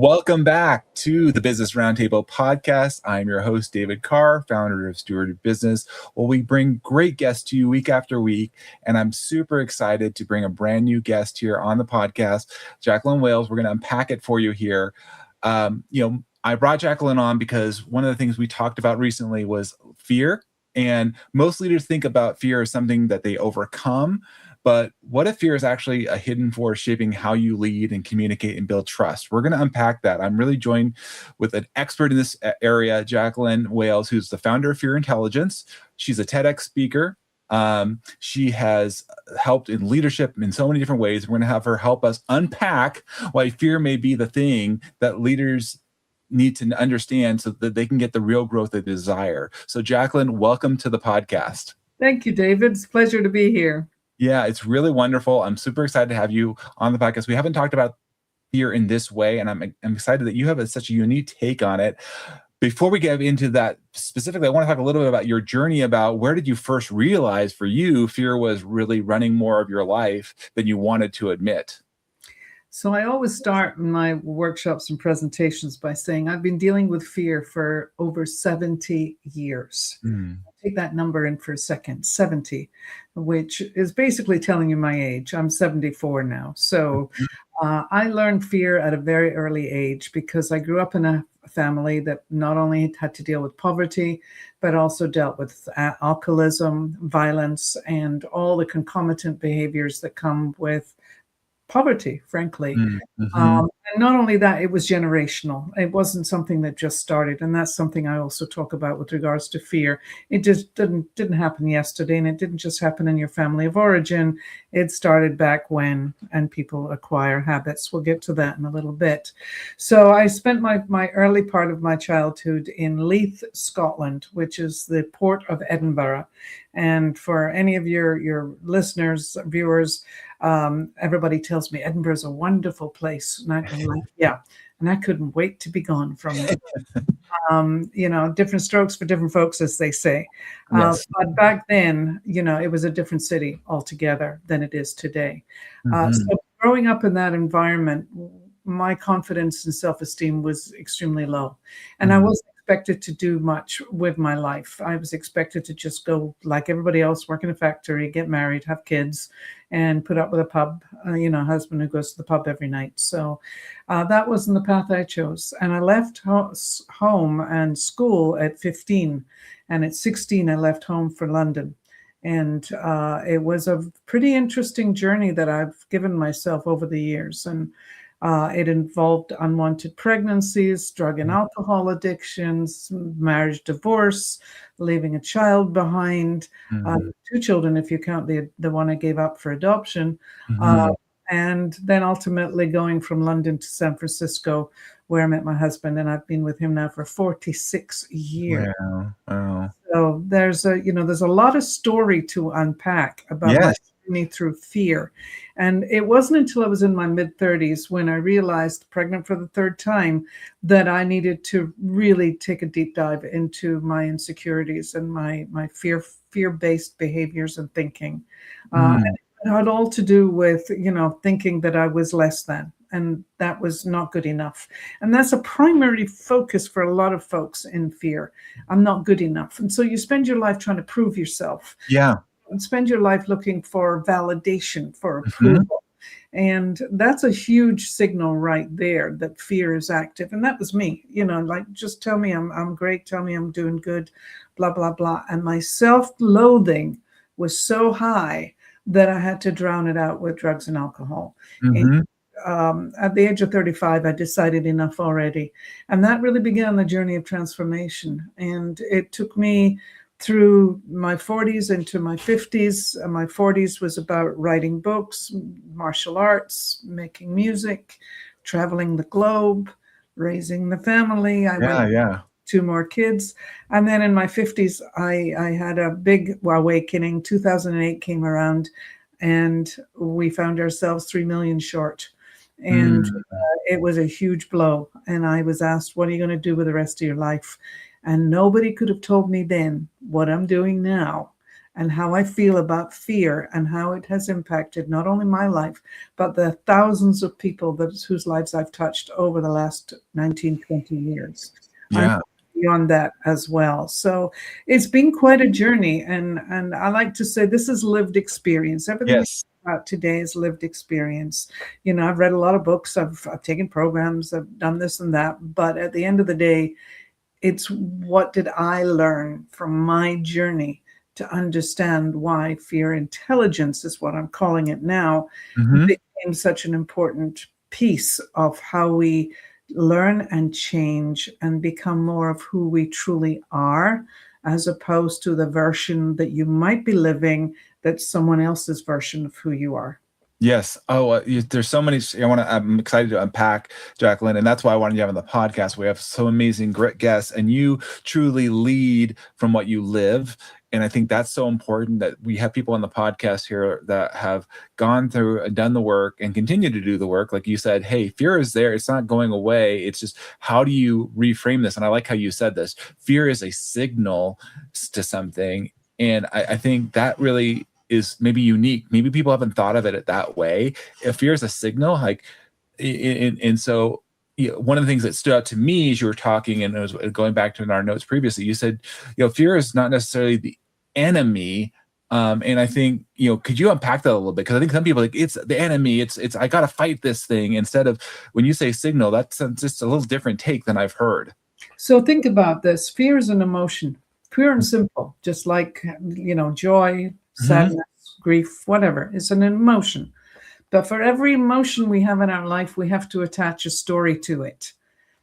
Welcome back to the Business Roundtable Podcast. I'm your host, David Carr, founder of Steward Business. Well, we bring great guests to you week after week, and I'm super excited to bring a brand new guest here on the podcast, Jacqueline Wales. We're going to unpack it for you here. I brought Jacqueline on because one of the things we talked about recently was fear, and most leaders think about fear as something that they overcome. But what if fear is actually a hidden force shaping how you lead and communicate and build trust? We're going to unpack that. I'm really joined with an expert in this area, Jacqueline Wales, who's the founder of F.E.A.R Intelligence. She's a TEDx speaker. She has helped in leadership in so many different ways. We're going to have her help us unpack why fear may be the thing that leaders need to understand so that they can get the real growth they desire. So Jacqueline, welcome to the podcast. Thank you, David. It's a pleasure to be here. Yeah, it's really wonderful. I'm super excited to have you on the podcast. We haven't talked about fear in this way, and I'm excited that you have such a unique take on it. Before we get into that specifically, I want to talk a little bit about your journey, about where did you first realize for you fear was really running more of your life than you wanted to admit? So I always start my workshops and presentations by saying I've been dealing with fear for over 70 years. Take that number in for a second, 70, which is basically telling you my age. I'm 74 now. So I learned fear at a very early age because I grew up in a family that not only had to deal with poverty, but also dealt with alcoholism, violence, and all the concomitant behaviors that come with poverty, frankly. And not only that, it was generational. It wasn't something that just started. And that's something I also talk about with regards to fear. It just didn't happen yesterday, and it didn't just happen in your family of origin. It started back when, and people acquire habits. We'll get to that in a little bit. So I spent my early part of my childhood in Leith, Scotland, which is the port of Edinburgh. And for any of your listeners, viewers, everybody tells me Edinburgh is a wonderful place. And I'm like, yeah. And I couldn't wait to be gone from it. Different strokes for different folks, as they say. Yes. But back then, it was a different city altogether than it is today. So growing up in that environment, my confidence and self-esteem was extremely low. And I wasn't expected to do much with my life. I was expected to just go like everybody else, work in a factory, get married, have kids, and put up with a pub, husband who goes to the pub every night. So that wasn't the path I chose. And I left home and school at 15. And at 16, I left home for London. And it was a pretty interesting journey that I've given myself over the years. And it involved unwanted pregnancies, drug and alcohol addictions, marriage, divorce, leaving a child behind, 2 children if you count the one I gave up for adoption, and then ultimately going from London to San Francisco, where I met my husband, and I've been with him now for 46 years. Wow. So there's a lot of story to unpack about my journey through fear. And it wasn't until I was in my mid-30s when I realized, pregnant for the 3rd time, that I needed to really take a deep dive into my insecurities and my fear-based behaviors and thinking. And it had all to do with, thinking that I was less than. And that was not good enough. And that's a primary focus for a lot of folks in fear. I'm not good enough. And so you spend your life trying to prove yourself. Yeah. And spend your life looking for validation, for approval. And that's a huge signal right there that fear is active. And that was me, just tell me I'm great. Tell me I'm doing good, blah, blah, blah. And my self-loathing was so high that I had to drown it out with drugs and alcohol. And, at the age of 35, I decided enough already. And that really began the journey of transformation. And it took me through my 40s into my 50s. My 40s was about writing books, martial arts, making music, traveling the globe, raising the family. I went 2 more kids. And then in my 50s, I had a big awakening. 2008 came around, and we found ourselves 3 million short. And it was a huge blow. And I was asked, what are you going to do with the rest of your life? And nobody could have told me then what I'm doing now and how I feel about fear and how it has impacted not only my life, but the thousands of people whose lives I've touched over the last 19, 20 years. Yeah. Beyond that as well. So it's been quite a journey. And I like to say this is lived experience. Everything Yes. about today is lived experience. I've read a lot of books, I've taken programs, I've done this and that. But at the end of the day, it's what did I learn from my journey to understand why fear intelligence is what I'm calling it now, became such an important piece of how we learn and change and become more of who we truly are, as opposed to the version that you might be living that's someone else's version of who you are. Yes. Oh, there's so many. I'm excited to unpack, Jacqueline, and that's why I wanted you to have on the podcast. We have so amazing, great guests, and you truly lead from what you live. And I think that's so important that we have people on the podcast here that have gone through and done the work and continue to do the work. Like you said, hey, fear is there. It's not going away. It's just, how do you reframe this? And I like how you said this. Fear is a signal to something. And I think that really is maybe unique. Maybe people haven't thought of it that way. If fear is a signal, like, and so one of the things that stood out to me as you were talking, and it was going back to in our notes previously, you said, fear is not necessarily the enemy. And I think, could you unpack that a little bit? Because I think some people like, it's the enemy. It's I got to fight this thing, instead of when you say signal, that's just a little different take than I've heard. So think about this. Fear is an emotion, pure and simple, just like, joy, sadness, grief, whatever. It's an emotion. But for every emotion we have in our life, we have to attach a story to it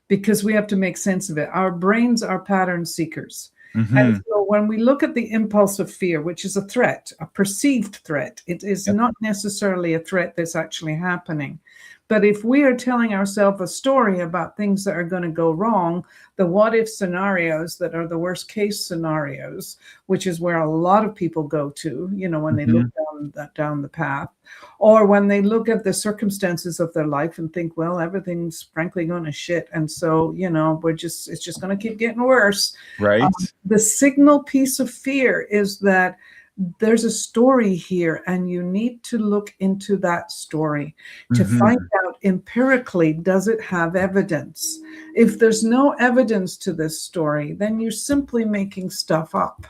because we have to make sense of it. Our brains are pattern seekers. And so when we look at the impulse of fear, which is a threat, a perceived threat, it is not necessarily a threat that's actually happening. But if we are telling ourselves a story about things that are going to go wrong, the what if scenarios that are the worst case scenarios, which is where a lot of people go to, when they look down the path, or when they look at the circumstances of their life and think, well, everything's frankly going to shit. And so, it's just going to keep getting worse. Right. The signal piece of fear is that there's a story here, and you need to look into that story to find out empirically, does it have evidence? If there's no evidence to this story, then you're simply making stuff up.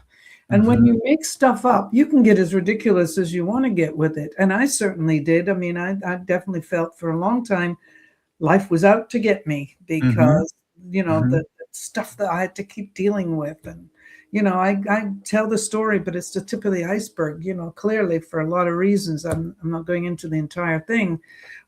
And when you make stuff up, you can get as ridiculous as you want to get with it. And I certainly did. I mean, I definitely felt for a long time life was out to get me because, the stuff that I had to keep dealing with. And I tell the story, but it's the tip of the iceberg, clearly for a lot of reasons. I'm not going into the entire thing,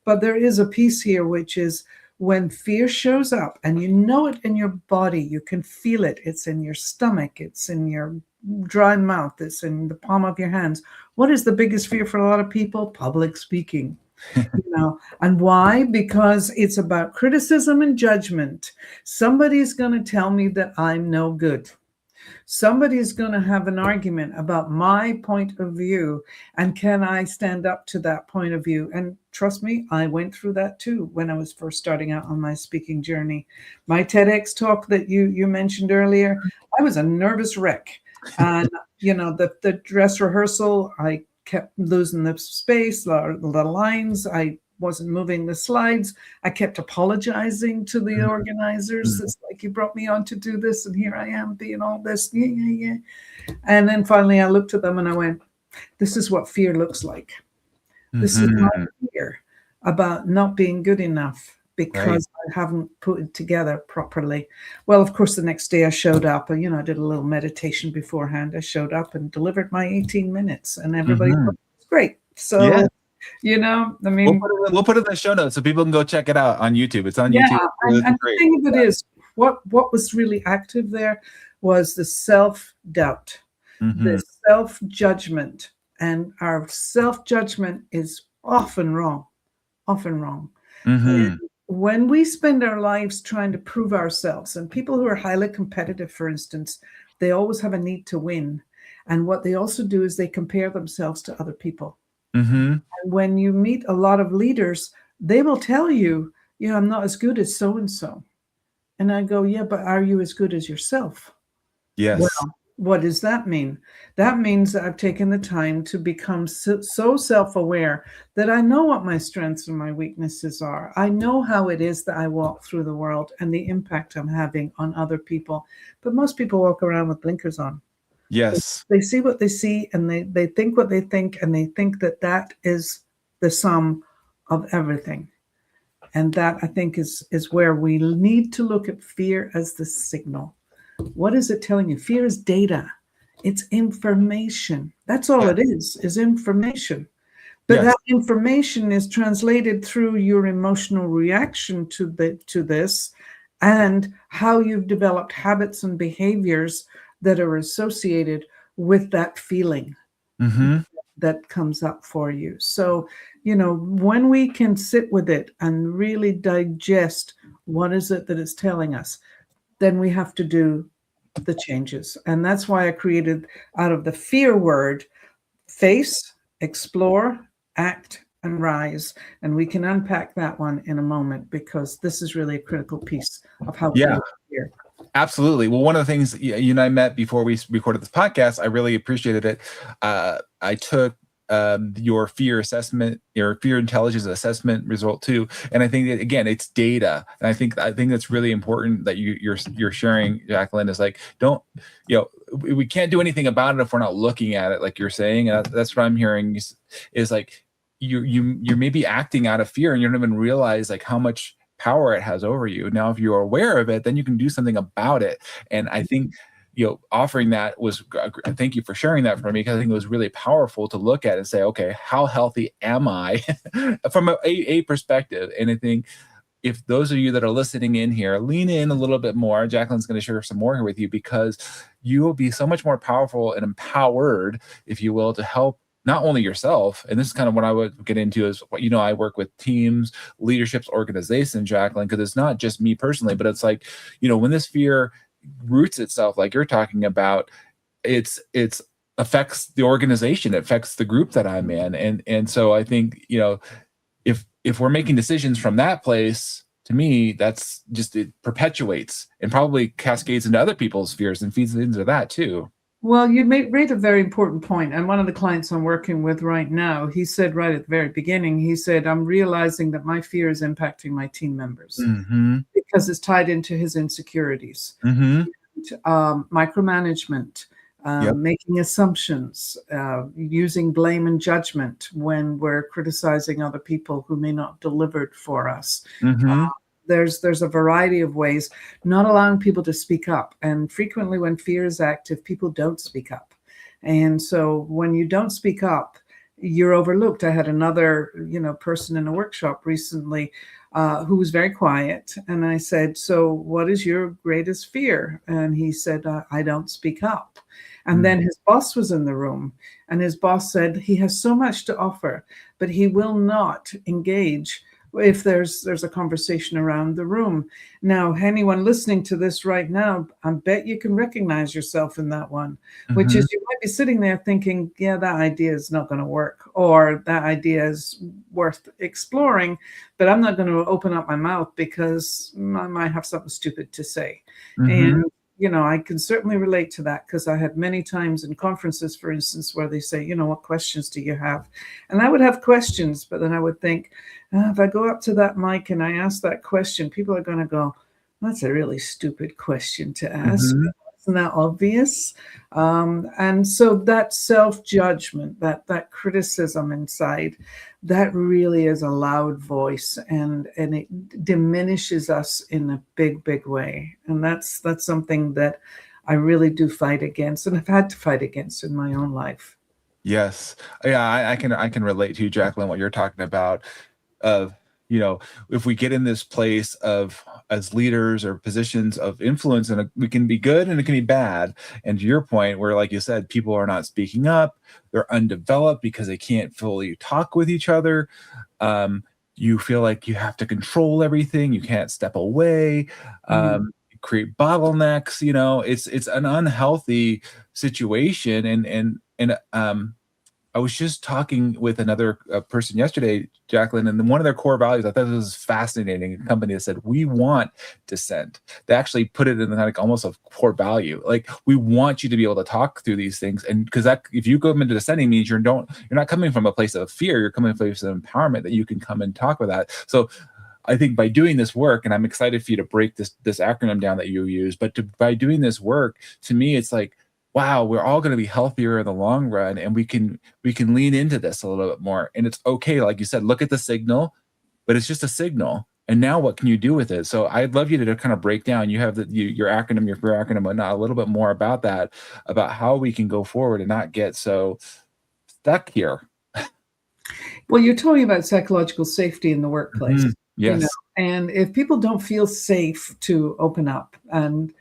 but there is a piece here, which is when fear shows up and you know it in your body, you can feel it. It's in your stomach. It's in your dry mouth. It's in the palm of your hands. What is the biggest fear for a lot of people? Public speaking. And why? Because it's about criticism and judgment. Somebody's going to tell me that I'm no good. Somebody's going to have an argument about my point of view, and can I stand up to that point of view? And trust me, I went through that too when I was first starting out on my speaking journey. My TEDx talk that you mentioned earlier, I was a nervous wreck. And, the dress rehearsal, I kept losing the space, the lines. I wasn't moving the slides. I kept apologizing to the organizers. It's like, you brought me on to do this, and here I am being all this. Yeah. And then finally I looked at them and I went, this is what fear looks like. This is my fear about not being good enough because I haven't put it together properly. Well, of course, the next day I showed up and, I did a little meditation beforehand. I showed up and delivered my 18 minutes and everybody thought it was great. So, I mean, we'll put it in the show notes so people can go check it out on YouTube. It's on YouTube. And the thing of it is, what was really active there was the self-doubt, the self-judgment. And our self-judgment is often wrong. And when we spend our lives trying to prove ourselves, and people who are highly competitive, for instance, they always have a need to win. And what they also do is they compare themselves to other people. And when you meet a lot of leaders, they will tell you, I'm not as good as so-and-so. And I go, yeah, but are you as good as yourself? Yes. Well, What does that mean? That means that I've taken the time to become so self-aware that I know what my strengths and my weaknesses are. I know how it is that I walk through the world and the impact I'm having on other people. But most people walk around with blinkers on. Yes. They see what they see, and they think what they think, and they think that that is the sum of everything. And that, I think, is where we need to look at fear as the signal. What is it telling you? Fear is data. It's information. That's all it is information. But that information is translated through your emotional reaction to this, and how you've developed habits and behaviors that are associated with that feeling that comes up for you. So, when we can sit with it and really digest what is it that it's telling us, then we have to do the changes. And that's why I created, out of the fear word, face, explore, act, and rise. And we can unpack that one in a moment, because this is really a critical piece of how we look at fear. Absolutely. Well, one of the things you and I met before we recorded this podcast, I really appreciated it. I took your fear assessment, your fear intelligence assessment result too, and I think that, again, it's data, and I think that's really important that you're sharing, Jacqueline. Is like, don't, we can't do anything about it if we're not looking at it, like you're saying. And that's what I'm hearing is like you're maybe acting out of fear, and you don't even realize like how much power it has over you. Now, if you're aware of it, then you can do something about it. And I think, offering that was, thank you for sharing that for me, because I think it was really powerful to look at and say, okay, how healthy am I from a perspective? And I think if those of you that are listening in here, lean in a little bit more. Jacqueline's going to share some more here with you, because you will be so much more powerful and empowered, if you will, to help not only yourself, and this is kind of what I would get into, is I work with teams, leaderships, organizations, Jacqueline, because it's not just me personally, but it's like, when this fear roots itself, like you're talking about, it's affects the organization, it affects the group that I'm in. And so I think, if we're making decisions from that place, to me, that's just, it perpetuates and probably cascades into other people's fears and feeds into that too. Well, you made a very important point. And one of the clients I'm working with right now, he said right at the very beginning, he said, I'm realizing that my fear is impacting my team members because it's tied into his insecurities, micromanagement, making assumptions, using blame and judgment when we're criticizing other people who may not delivered for us. There's a variety of ways, not allowing people to speak up. And frequently when fear is active, people don't speak up. And so when you don't speak up, you're overlooked. I had another, person in a workshop recently who was very quiet. And I said, so what is your greatest fear? And he said, I don't speak up. And then his boss was in the room, and his boss said, he has so much to offer, but he will not engage if there's a conversation around the room. Now, anyone listening to this right now, I bet you can recognize yourself in that one, which is, you might be sitting there thinking, yeah, that idea is not going to work, or that idea is worth exploring, but I'm not going to open up my mouth because I might have something stupid to say. And I can certainly relate to that, because I had many times in conferences, for instance, where they say, what questions do you have? And I would have questions, but then I would think, if I go up to that mic and I ask that question, people are going to go, that's a really stupid question to ask. Isn't that obvious? And so that self-judgment, that criticism inside, that really is a loud voice, and it diminishes us in a big, big way. And that's something that I really do fight against, and I've had to fight against in my own life. Yes. Yeah, I can relate to you, Jacqueline, what you're talking about. Of, if we get in this place of, as leaders or positions of influence, and we can be good and it can be bad. And to your point, where, like you said, people are not speaking up, they're undeveloped because they can't fully talk with each other. You feel like you have to control everything. You can't step away. Create bottlenecks. It's an unhealthy situation, and I was just talking with another person yesterday, Jacqueline, and one of their core values, I thought this was fascinating. A company that said, we want dissent. They actually put it in like almost a core value. Like, we want you to be able to talk through these things. And because that, if you go into dissenting, means you're not coming from a place of fear, you're coming from a place of empowerment that you can come and talk with that. So I think by doing this work, and I'm excited for you to break this acronym down that you use, but by doing this work, to me, it's like, wow, we're all going to be healthier in the long run, and we can lean into this a little bit more. And it's okay, like you said, look at the signal, but it's just a signal. And now what can you do with it? So I'd love you to kind of break down. You have your acronym, your FEAR acronym, but not a little bit more about that, about how we can go forward and not get so stuck here. Well, you're talking about psychological safety in the workplace. Mm-hmm. Yes. You know? And if people don't feel safe to open up, and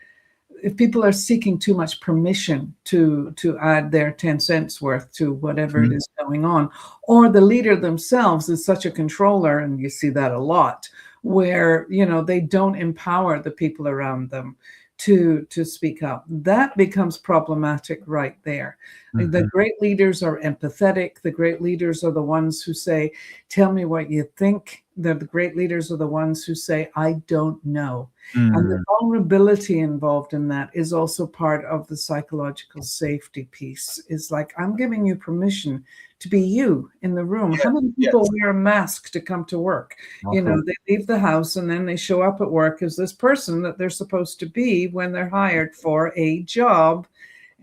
if people are seeking too much permission to add their 10 cents worth to whatever it is going on, or the leader themselves is such a controller, and you see that a lot, where, you know, they don't empower the people around them to speak up, that becomes problematic right there. The great leaders are empathetic. The great leaders are the ones who say, tell me what you think. The great leaders are the ones who say, I don't know. And the vulnerability involved in that is also part of the psychological safety piece. Is like, I'm giving you permission to be you in the room. How many people wear a mask to come to work? You know, they leave the house and then they show up at work as this person that they're supposed to be when they're hired for a job.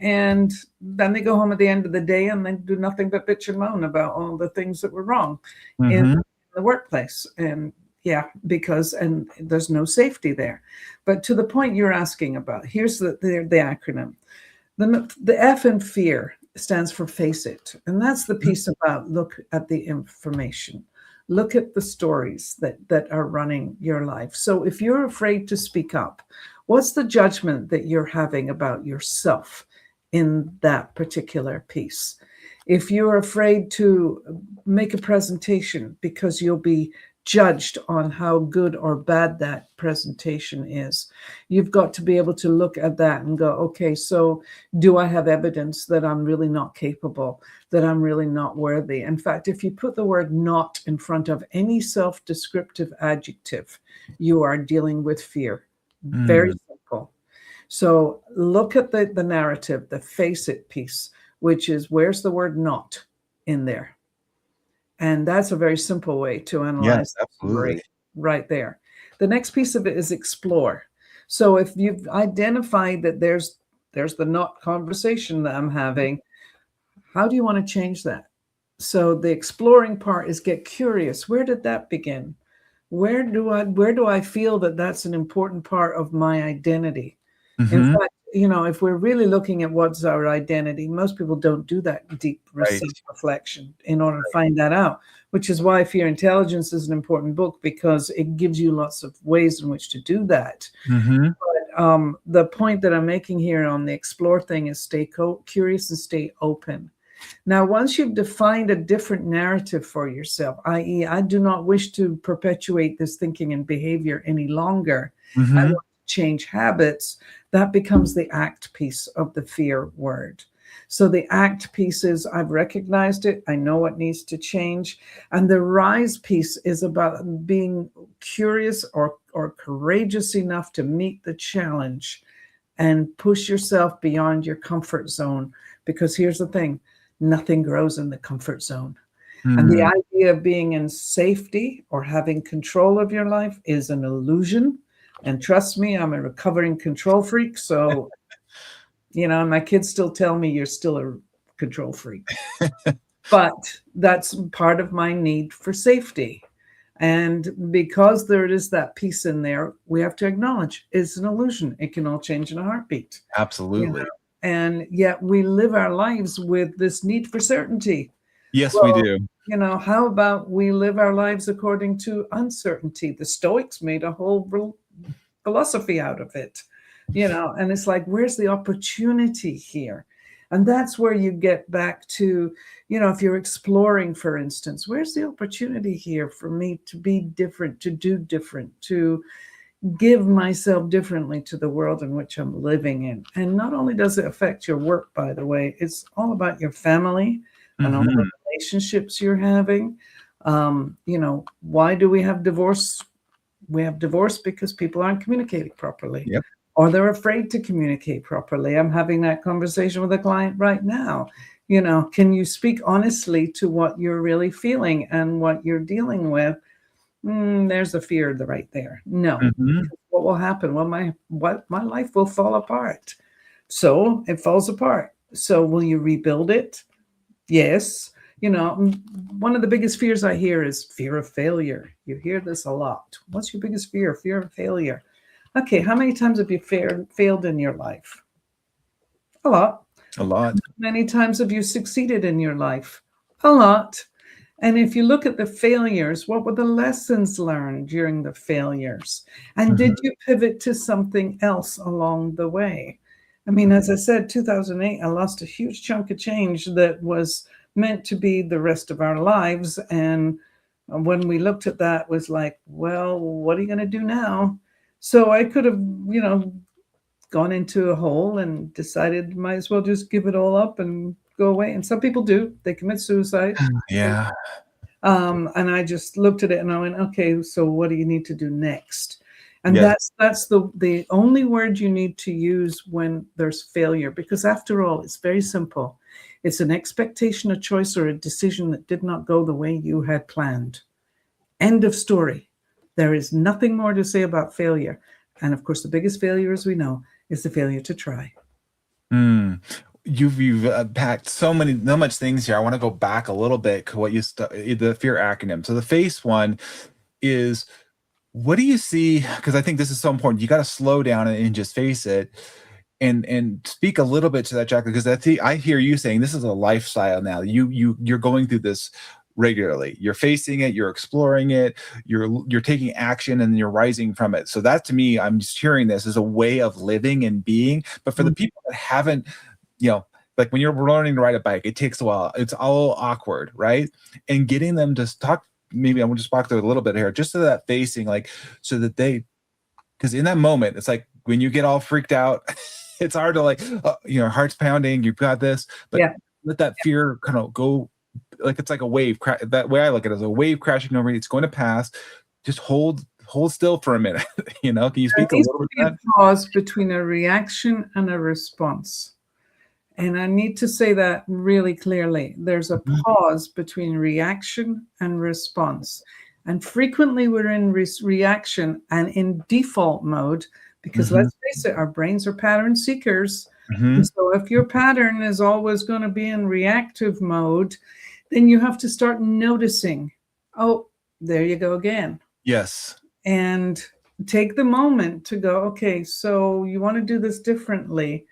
And then they go home at the end of the day and they do nothing but bitch and moan about all the things that were wrong in the workplace. And and there's no safety there. But to the point you're asking about, here's the acronym. The F in FEAR stands for face it. And that's the piece about look at the information. Look at the stories that are running your life. So if you're afraid to speak up, what's the judgment that you're having about yourself in that particular piece? If you're afraid to make a presentation because you'll be judged on how good or bad that presentation is, you've got to be able to look at that and go, okay, so do I have evidence that I'm really not capable, that I'm really not worthy? In fact, if you put the word not in front of any self-descriptive adjective, you are dealing with fear. Very simple. So look at the narrative, the face it piece, which is, where's the word not in there? And that's a very simple way to analyze. Yes, absolutely. Right there. The next piece of it is explore. So if you've identified that there's the not conversation that I'm having, how do you want to change that? So the exploring part is get curious. Where did that begin? Where do I feel that that's an important part of my identity? In fact, you know, if we're really looking at what's our identity, most people don't do that deep self-reflection in order to find that out, which is why Fear Intelligence is an important book, because it gives you lots of ways in which to do that. But the point that I'm making here on the explore thing is stay curious and stay open. Now, once you've defined a different narrative for yourself, i.e., I do not wish to perpetuate this thinking and behavior any longer, I want to change habits, that becomes the act piece of the fear word. So the act piece is, I've recognized it, I know what needs to change. And the rise piece is about being curious or courageous enough to meet the challenge and push yourself beyond your comfort zone. Because here's the thing, nothing grows in the comfort zone. And the idea of being in safety or having control of your life is an illusion. And trust me, I'm a recovering control freak. So, you know, my kids still tell me you're still a control freak. But that's part of my need for safety. And because there is that piece in there, we have to acknowledge it's an illusion. It can all change in a heartbeat. Absolutely. You know? And yet we live our lives with this need for certainty. Yes, we do. You know, how about we live our lives according to uncertainty? The Stoics made a whole philosophy out of it, you know, and it's like, where's the opportunity here? And that's where you get back to, you know, if you're exploring, for instance, where's the opportunity here for me to be different, to do different, to give myself differently to the world in which I'm living in? And not only does it affect your work, by the way, it's all about your family and all the relationships you're having. Why do we have divorce? We have divorce because people aren't communicating properly. Yep. Or they're afraid to communicate properly. I'm having that conversation with a client right now. Can you speak honestly to what you're really feeling and what you're dealing with? There's a fear right there. No. What will happen? Well, my life will fall apart. So it falls apart. So will you rebuild it? Yes. One of the biggest fears I hear is fear of failure. You hear this a lot. What's your biggest fear? Fear of failure. Okay, how many times have you failed in your life? A lot. A lot. How many times have you succeeded in your life? A lot. And if you look at the failures, what were the lessons learned during the failures? And did you pivot to something else along the way? I mean, as I said, 2008, I lost a huge chunk of change that was meant to be the rest of our lives. And when we looked at that, it was like, well, what are you going to do now? So I could have, gone into a hole and decided might as well just give it all up and go away. And some people do. They commit suicide. Yeah. And I just looked at it and I went, okay, so what do you need to do next? And Yes. that's the only word you need to use when there's failure, because after all, it's very simple. It's an expectation, a choice, or a decision that did not go the way you had planned. End of story. There is nothing more to say about failure. And of course, the biggest failure, as we know, is the failure to try. You've packed so much things here. I want to go back a little bit to what the FEAR acronym. So the FACE one is, what do you see? Because I think this is so important. You got to slow down and just face it, and speak a little bit to that, Jacqueline, because I hear you saying this is a lifestyle now. You're going through this regularly. You're facing it, you're exploring it, you're taking action, and you're rising from it. So that, to me, I'm just hearing this as a way of living and being. But for the people that haven't, like when you're learning to ride a bike, it takes a while. It's all awkward, right? And getting them to talk, maybe I'm going to just walk through a little bit here, just to that facing, like, so that because in that moment, it's like when you get all freaked out, it's hard to heart's pounding, you've got this, but let that fear kind of go. Like it's like a wave. That way I look at it, as a wave crashing over you. It's going to pass. Just hold still for a minute. Can you speak a little bit to that? Pause between a reaction and a response. And I need to say that really clearly. There's a pause between reaction and response. And frequently we're in reaction and in default mode, because let's face it, our brains are pattern seekers. So if your pattern is always going to be in reactive mode, then you have to start noticing, oh, there you go again. Yes. And take the moment to go, okay, so you want to do this differently.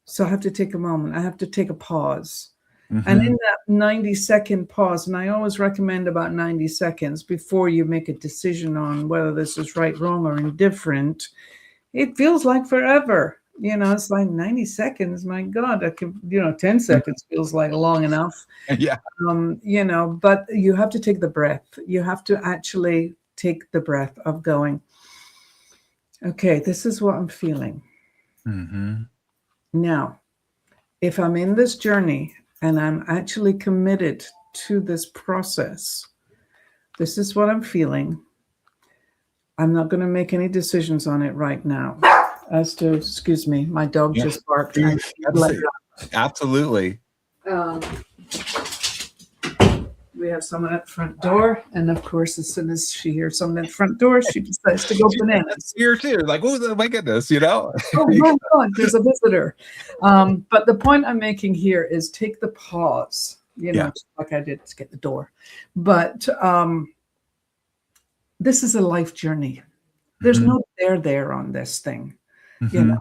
So I have to take a moment. I have to take a pause. And in that 90-second pause, and I always recommend about 90 seconds before you make a decision on whether this is right, wrong, or indifferent, it feels like forever. It's like 90 seconds. My God, 10 seconds feels like long enough. Yeah. But you have to take the breath. You have to actually take the breath of going, okay, this is what I'm feeling. Now, if I'm in this journey and I'm actually committed to this process, this is what I'm feeling. I'm not going to make any decisions on it right now. Excuse me, my dog just barked. Absolutely. We have someone at the front door, and of course, as soon as she hears someone at the front door, she decides to go bananas. Here too, like, oh my goodness, Oh my God, there's a visitor. But the point I'm making here is take the pause. Like I did to get the door. But this is a life journey. There's no there on this thing. And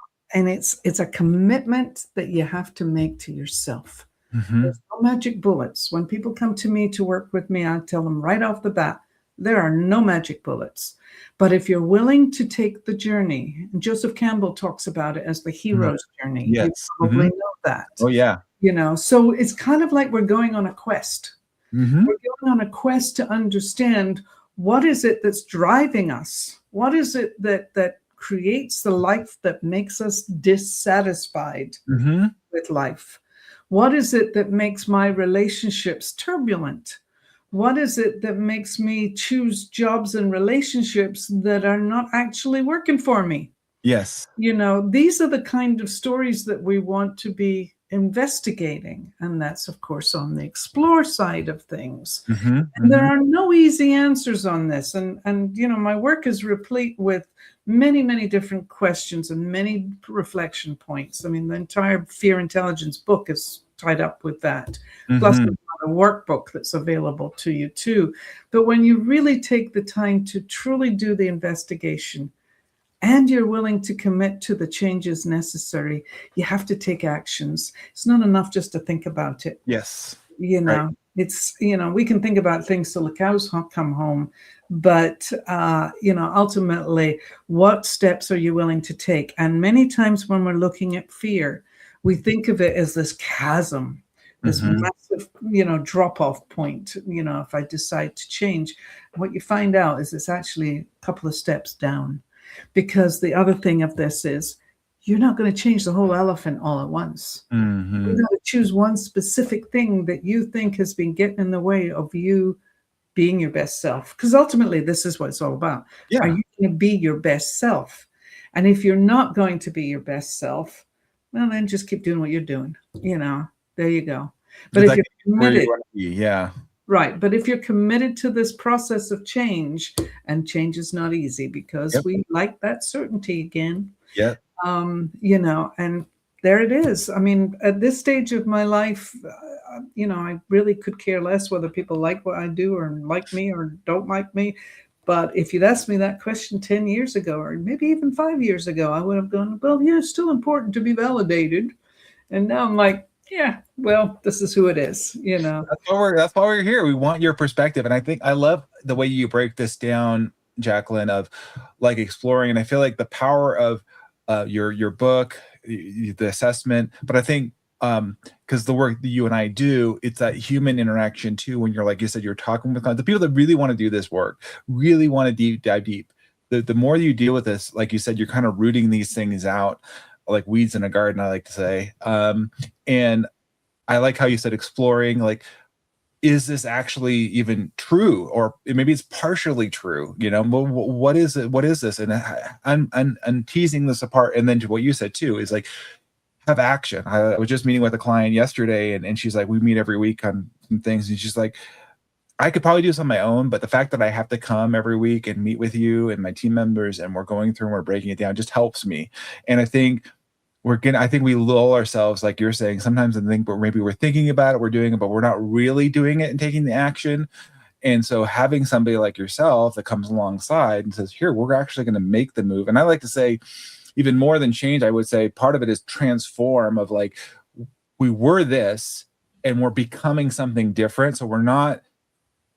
it's a commitment that you have to make to yourself. There's no magic bullets. When people come to me to work with me, I tell them right off the bat, there are no magic bullets. But if you're willing to take the journey, and Joseph Campbell talks about it as the hero's journey. Yes. You probably know that. Oh yeah. So it's kind of like we're going on a quest. We're going on a quest to understand, what is it that's driving us? What is it that creates the life that makes us dissatisfied with life? What is it that makes my relationships turbulent? What is it that makes me choose jobs and relationships that are not actually working for me? Yes. These are the kind of stories that we want to be investigating. And that's, of course, on the explore side of things. Mm-hmm, And there mm-hmm. are no easy answers on this. And my work is replete with many, many different questions and many reflection points. I mean, the entire Fear Intelligence book is tied up with that. Plus, Mm-hmm. a workbook that's available to you too. But when you really take the time to truly do the investigation, and you're willing to commit to the changes necessary, you have to take actions. It's not enough just to think about it. Yes. Right. It's, we can think about things till the cows come home, but, ultimately, what steps are you willing to take? And many times when we're looking at fear, we think of it as this chasm, this massive, drop-off point, if I decide to change. What you find out is it's actually a couple of steps down. Because the other thing of this is you're not going to change the whole elephant all at once. Mm-hmm. You're going to choose one specific thing that you think has been getting in the way of you being your best self. Because ultimately, this is what it's all about. Yeah. Are you going to be your best self? And if you're not going to be your best self, well, then just keep doing what you're doing. There you go. But if you're committed, yeah. Right. But if you're committed to this process of change, and change is not easy because we like that certainty again. Yeah. And there it is. I mean, at this stage of my life, I really could care less whether people like what I do or like me or don't like me. But if you'd asked me that question 10 years ago, or maybe even 5 years ago, I would have gone, well, yeah, it's still important to be validated. And now I'm like, yeah, well, this is who it is, That's why we're here. We want your perspective. And I think I love the way you break this down, Jacqueline, of like exploring. And I feel like the power of your book, the assessment, but I think because the work that you and I do, it's that human interaction too. When you're, like you said, you're talking with the people that really want to do this work, really want to dive deep. The more you deal with this, like you said, you're kind of rooting these things out, like weeds in a garden, I like to say. And I like how you said exploring, like, is this actually even true? Or maybe it's partially true, what is it? What is this? And I'm teasing this apart. And then to what you said too, is like, have action. I was just meeting with a client yesterday and she's like, we meet every week on some things. And she's like, I could probably do this on my own, but the fact that I have to come every week and meet with you and my team members and we're going through and we're breaking it down just helps me. And I think we lull ourselves, like you're saying, sometimes I think, but maybe we're thinking about it, we're doing it, but we're not really doing it and taking the action. And so having somebody like yourself that comes alongside and says, here, we're actually going to make the move. And I like to say, even more than change, I would say part of it is transform, of like, we were this and we're becoming something different. So we're not,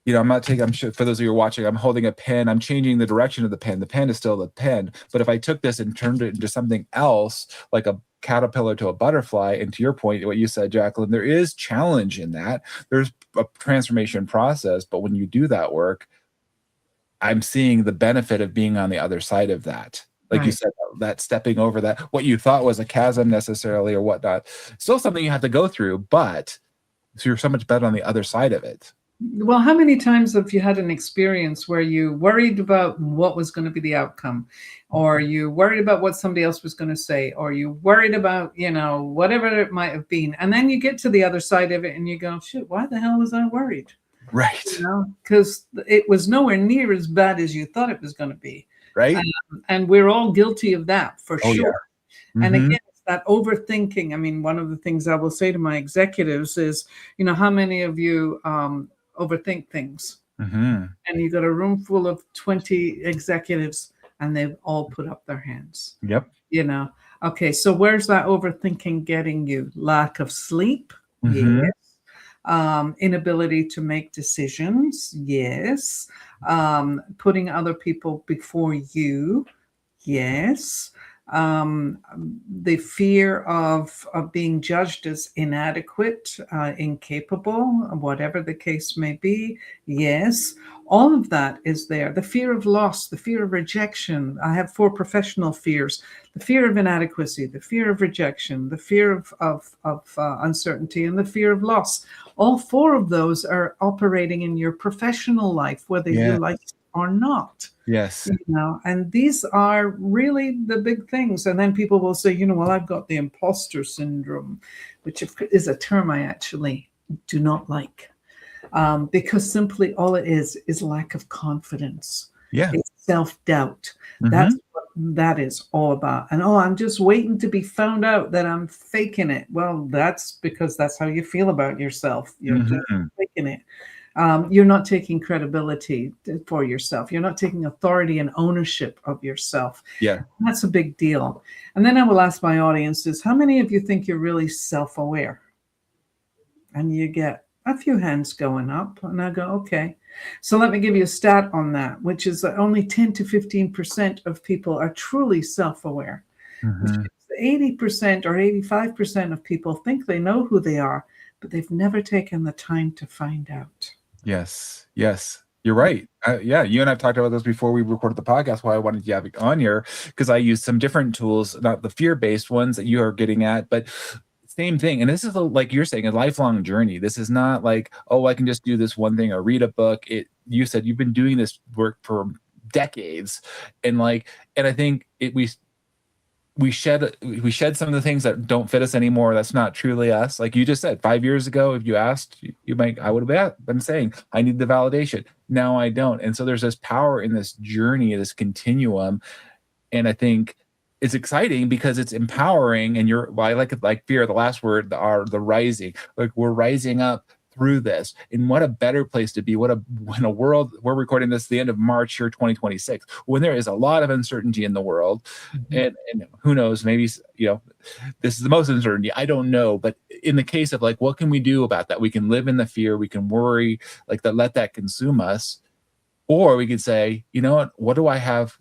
I'm sure for those of you who are watching, I'm holding a pen, I'm changing the direction of the pen. The pen is still the pen. But if I took this and turned it into something else, like a caterpillar to a butterfly, and to your point, what you said, Jacqueline, there is challenge in that. There's a transformation process. But when you do that work, I'm seeing the benefit of being on the other side of that. Like you said, that stepping over that, what you thought was a chasm necessarily or whatnot, still something you have to go through, but so you're so much better on the other side of it. Well, how many times have you had an experience where you worried about what was going to be the outcome, or you worried about what somebody else was going to say, or you worried about, whatever it might have been. And then you get to the other side of it and you go, shit, why the hell was I worried? Right. Because it was nowhere near as bad as you thought it was going to be. Right. And we're all guilty of that for sure. Yeah. Mm-hmm. And again, it's that overthinking. I mean, one of the things I will say to my executives is, how many of you overthink things? Mm-hmm. And you got a room full of 20 executives and they've all put up their hands. Yep. Okay, so where's that overthinking getting you? Lack of sleep? Mm-hmm. Yes. Inability to make decisions? Yes. Putting other people before you? Yes. The fear of being judged as inadequate, incapable, whatever the case may be. Yes, all of that is there. The fear of loss, the fear of rejection. I have 4 professional fears: the fear of inadequacy, the fear of rejection, the fear of uncertainty, and the fear of loss. All 4 of those are operating in your professional life, whether you Yeah. like it or not. Yes. And these are really the big things. And then people will say, well, I've got the imposter syndrome, which is a term I actually do not like, because simply all it is lack of confidence. Yeah. It's self-doubt. Mhm. That's what that is all about. And I'm just waiting to be found out that I'm faking it. Well, that's because that's how you feel about yourself. You're just faking it. You're not taking credibility for yourself. You're not taking authority and ownership of yourself. Yeah. That's a big deal. And then I will ask my audiences, how many of you think you're really self-aware? And you get a few hands going up. And I go, okay. So let me give you a stat on that, which is that only 10 to 15% of people are truly self-aware. Which means 80% or 85% of people think they know who they are, but they've never taken the time to find out. Yes. Yes. You're right. Yeah, you and I've talked about this before we recorded the podcast. Why I wanted you to have it on here, because I use some different tools, not the fear-based ones that you are getting at, but same thing. And this is like you're saying, a lifelong journey. This is not like, oh, I can just do this one thing or read a book. You said you've been doing this work for decades, and I think we shed some of the things that don't fit us anymore. That's not truly us. Like you just said, 5 years ago, if you asked, I would have been saying, I need the validation. Now I don't. And so there's this power in this journey, this continuum. And I think it's exciting because it's empowering. And I like it, like fear, the last word, the rising, like we're rising up through this. And what a better place to be. When a world, we're recording this the end of March here, 2026, when there is a lot of uncertainty in the world. And who knows, maybe, this is the most uncertainty. I don't know. But in the case of what can we do about that? We can live in the fear. We can worry, let that consume us. Or we could say, you know what do I have?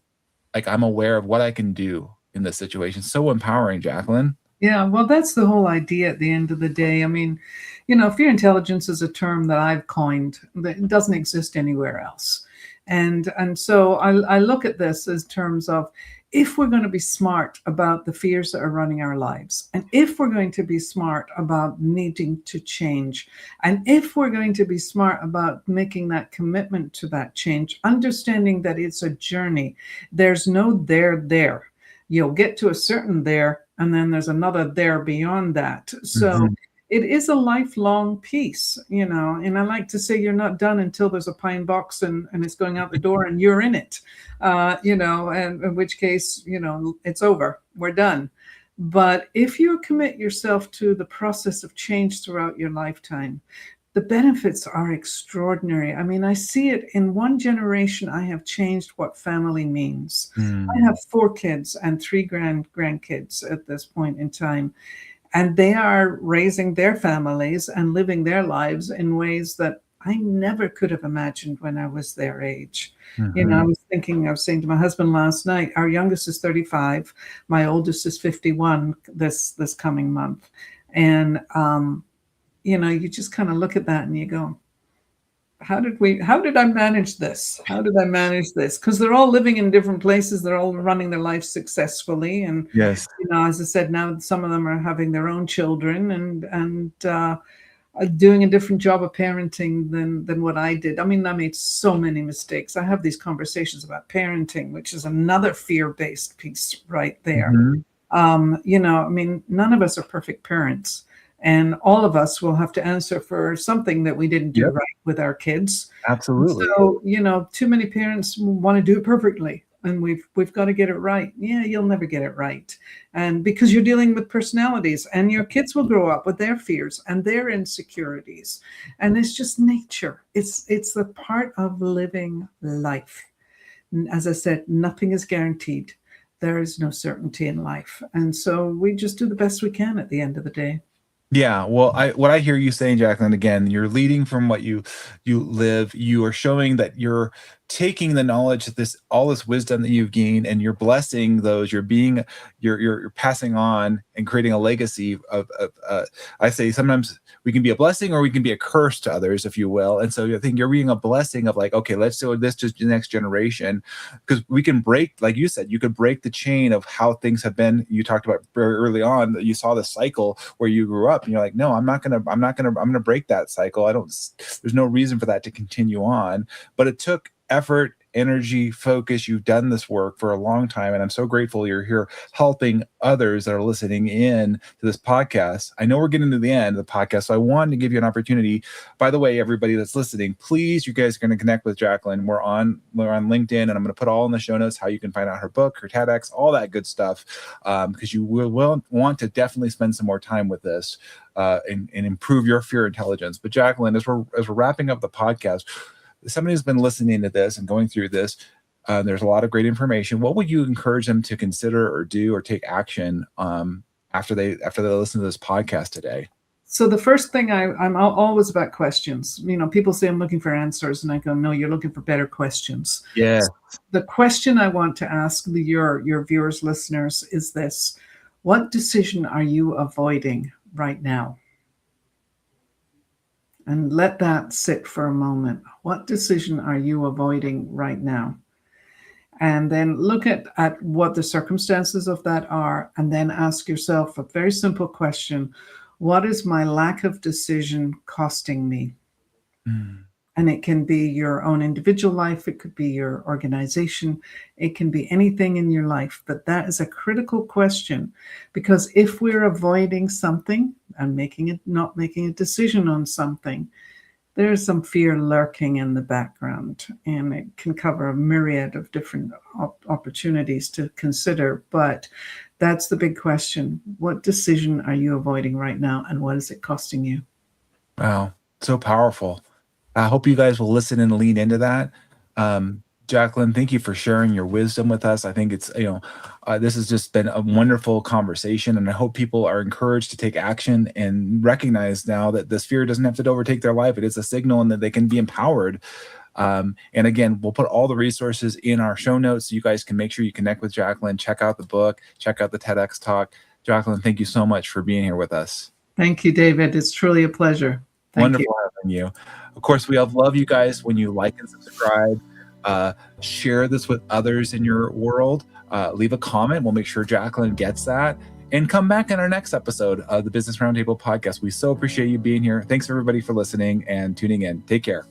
I'm aware of what I can do in this situation. So empowering, Jacqueline. Yeah, well, that's the whole idea at the end of the day. I mean, fear intelligence is a term that I've coined that doesn't exist anywhere else. And so I look at this as terms of, if we're going to be smart about the fears that are running our lives, and if we're going to be smart about needing to change, and if we're going to be smart about making that commitment to that change, understanding that it's a journey, there's no there. You'll get to a certain there, and then there's another there beyond that. So it is a lifelong piece, and I like to say you're not done until there's a pine box and it's going out the door and you're in it, and in which case, it's over, we're done. But if you commit yourself to the process of change throughout your lifetime, the benefits are extraordinary. I mean, I see it in one generation. I have changed what family means. I have 4 kids and 3 grandkids at this point in time. And they are raising their families and living their lives in ways that I never could have imagined when I was their age. I was saying to my husband last night, our youngest is 35. My oldest is 51 this coming month. And, you just kind of look at that and you go, how did I manage this? How did I manage this? Because they're all living in different places. They're all running their lives successfully. And, yes, as I said, now some of them are having their own children and doing a different job of parenting than what I did. I mean, I made so many mistakes. I have these conversations about parenting, which is another fear-based piece right there. I mean, none of us are perfect parents. And all of us will have to answer for something that we didn't do right with our kids. Absolutely. So, too many parents want to do it perfectly, and we've got to get it right. Yeah, you'll never get it right. And because you're dealing with personalities, and your kids will grow up with their fears and their insecurities. And it's just nature. It's the part of living life. As I said, nothing is guaranteed. There is no certainty in life. And so we just do the best we can at the end of the day. Yeah, well, what I hear you saying, Jacqueline, again, you're leading from what you live. You are showing that you're taking the knowledge of all this wisdom that you've gained, and you're blessing those. You're passing on and creating a legacy of I say sometimes we can be a blessing or we can be a curse to others, if you will. And so I think you're being a blessing of like, okay, let's do this to the next generation, because we can break, like you said, you could break the chain of how things have been. You talked about very early on that you saw the cycle where you grew up, and you're like, no, I'm gonna break that cycle. There's no reason for that to continue on. But it took effort, energy, focus. You've done this work for a long time, and I'm so grateful you're here helping others that are listening in to this podcast. I know we're getting to the end of the podcast, so I wanted to give you an opportunity. By the way, everybody that's listening, please, you guys are going to connect with Jacqueline. We're on LinkedIn, and I'm going to put all in the show notes how you can find out her book, her TEDx, all that good stuff, because you will want to definitely spend some more time with this and improve your fear intelligence. But Jacqueline, as we're wrapping up the podcast, somebody who's been listening to this and going through this, there's a lot of great information. What would you encourage them to consider or do or take action after they listen to this podcast today? So the first thing, I'm always about questions. People say I'm looking for answers, and I go, no, you're looking for better questions. Yeah. So the question I want to ask your viewers, listeners, is this: what decision are you avoiding right now? And let that sit for a moment. What decision are you avoiding right now? And then look at what the circumstances of that are, and then ask yourself a very simple question: what is my lack of decision costing me? And it can be your own individual life. It could be your organization. It can be anything in your life. But that is a critical question, because if we're avoiding something and not making a decision on something, there's some fear lurking in the background, and it can cover a myriad of different opportunities to consider. But that's the big question. What decision are you avoiding right now, and what is it costing you? Wow, so powerful. I hope you guys will listen and lean into that. Jacqueline, thank you for sharing your wisdom with us. I think it's, this has just been a wonderful conversation, and I hope people are encouraged to take action and recognize now that this fear doesn't have to overtake their life. It is a signal, and that they can be empowered. And again, we'll put all the resources in our show notes so you guys can make sure you connect with Jacqueline, check out the book, check out the TEDx talk. Jacqueline, thank you so much for being here with us. Thank you, David. It's truly a pleasure. Wonderful having you. Of course, we love you guys when you like and subscribe. Share this with others in your world. Leave a comment. We'll make sure Jacqueline gets that. And come back in our next episode of the Business Roundtable Podcast. We so appreciate you being here. Thanks, everybody, for listening and tuning in. Take care.